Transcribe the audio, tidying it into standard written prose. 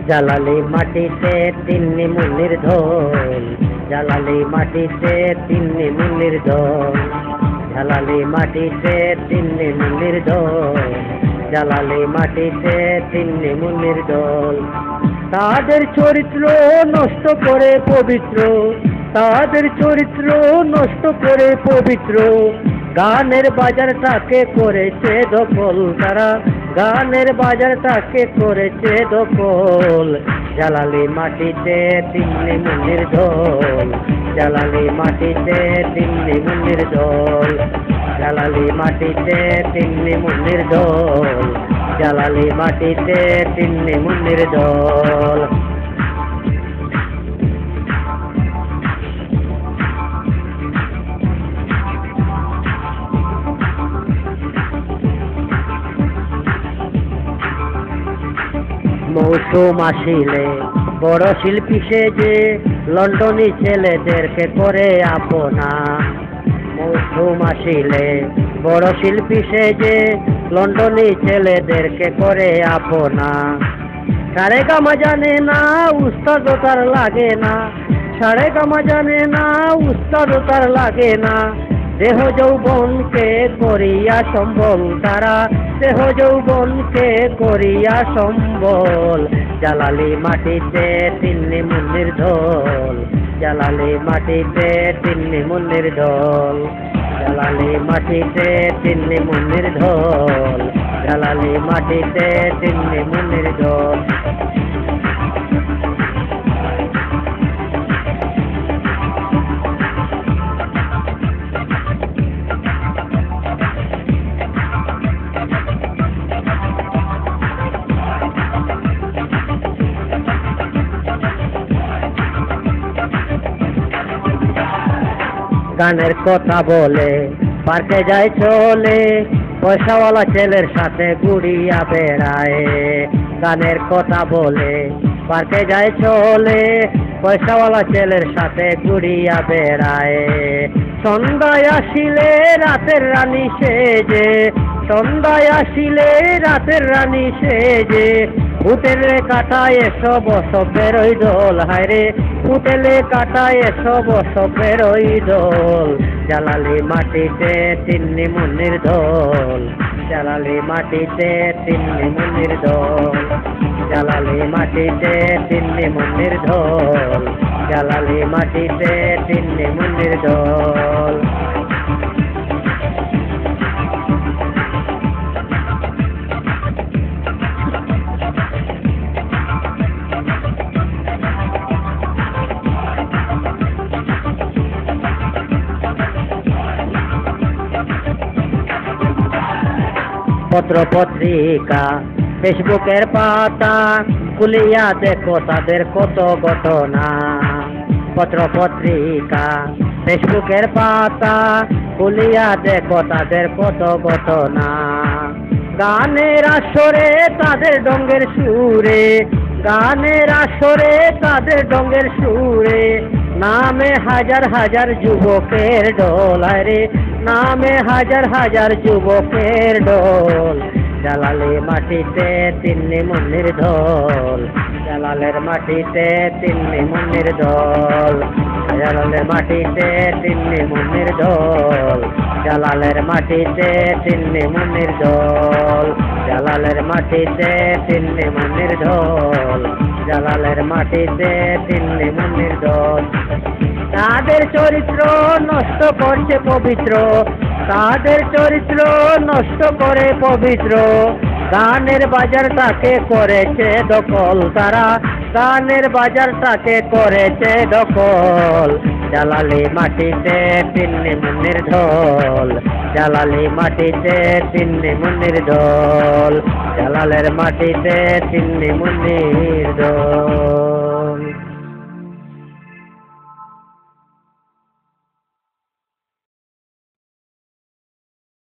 জালালি মাটিতে তিন্নি মুন্নির ঢোল, জালালি মাটিতে তিন্নি মুন্নির ঢোল, জালালি মাটিতে তিন্নি মুন্নির ঢোল, জালালি মাটিতে তিন্নি মুন্নির ঢোল। তাদের চরিত্র নষ্ট করে পবিত্র, তাদের চরিত্র নষ্ট করে পবিত্র, গানের বাজারটাকে করেছে দখল তারা, গানের বাজারটাকে করেছে দখল। জালালি মাটিতে তিন্নি মুন্নির ঢোল, জালালি মাটিতে তিন্নি মুন্নির ঢোল, জালালি মাটিতে তিন্নি মুন্নির ঢোল, জালালি মাটিতে তিন্নি মুন্নির ঢোল। মৌসুম আসিলে বড় শিল্পী সেজে লন্ডনী ছেলেদেরকে করে আপনা, মৌসুম আসিলে বড় শিল্পী সেজে লন্ডনী ছেলেদেরকে করে আপনা। সারে গামা জানে না উস্তাদ তার লাগে না, সারে গামা জানে না উস্তাদ তার লাগে না, দেহ যৌবনকে করিয়া সম্বল তারা, দেহ যৌবনকে করিয়া সম্বল। জালালি মাটিতে তিন্নি মুন্নির ঢোল, জালালি মাটিতে তিন্নি মুন্নির ঢোল, জালালি মাটিতে তিন্নি মুন্নির ঢোল, জালালি মাটিতে তিন্নি মুন্নির ঢোল। গানের কথা বলে পার্কে যায় চলে, পয়সাওয়ালা ছেলের সাথে ঘুরিয়া বেড়ায়। গানের কথা বলে পার্কে যায় চলে, পয়সাওয়ালা ছেলের সাথে ঘুরিয়া বেড়ায়। সন্ধ্যায় আসিলে রাতের রানী সেজে, সন্ধ্যায় আসিলে রাতের রানী সেজে, হোটেলে কাটায় সব বেরোই দোল, হায়রে হোটেলে কাটায় সব বেরোই দোল। জালালি মাটিতে তিন্নি মুন্নির ঢোল, জালালি মাটিতে তিন্নি মুন্নির ঢোল, জালালি মাটিতে তিন্নি মুন্নির ঢোল, জালালি মাটিতে তিন্নি মুন্নির ঢোল। পত্র পত্রিকা ফেসবুকের পাতা খুলিয়া দেখো তাদের কত ঘটনা, পত্র পত্রিকা ফেসবুকের পাতা খুলিয়া দেখো তাদের কত ঘটনা। গানের আসরে তাদের ডঙ্গের সুরে, গানের আসরে তাদের ডঙ্গের সুরে, নামে হাজার হাজার যুবকের ঢোল, আরে নামে হাজার হাজার যুবকের ঢোল। জালালি মাটিতে তিন্নি মুন্নির ঢোল, জালালের মাটিতে তিন্নি মুন্নির ঢোল, জালালের মাটিতে তিন্নি মুন্নির ঢোল, জালালের মাটিতে তিন্নি মুন্নির ঢোল, জালালের মাটিতে তিন্নি মুন্নির ঢোল, জালালের মাটিতে তিন্নি মুন্নির ঢোল। তাদের চরিত্র নষ্ট করছে পবিত্র, তাদের চরিত্র নষ্ট করে পবিত্র, গানের বাজারটাকে করেছে দখল তারা, গানের বাজারটাকে করেছে দখল। জালালি মাটিতে তিন্নি মুন্নির ঢোল, জালালি মাটিতে তিন্নি মুন্নির ঢোল, জালালের মাটিতে তিন্নি মুন্নির ঢোল।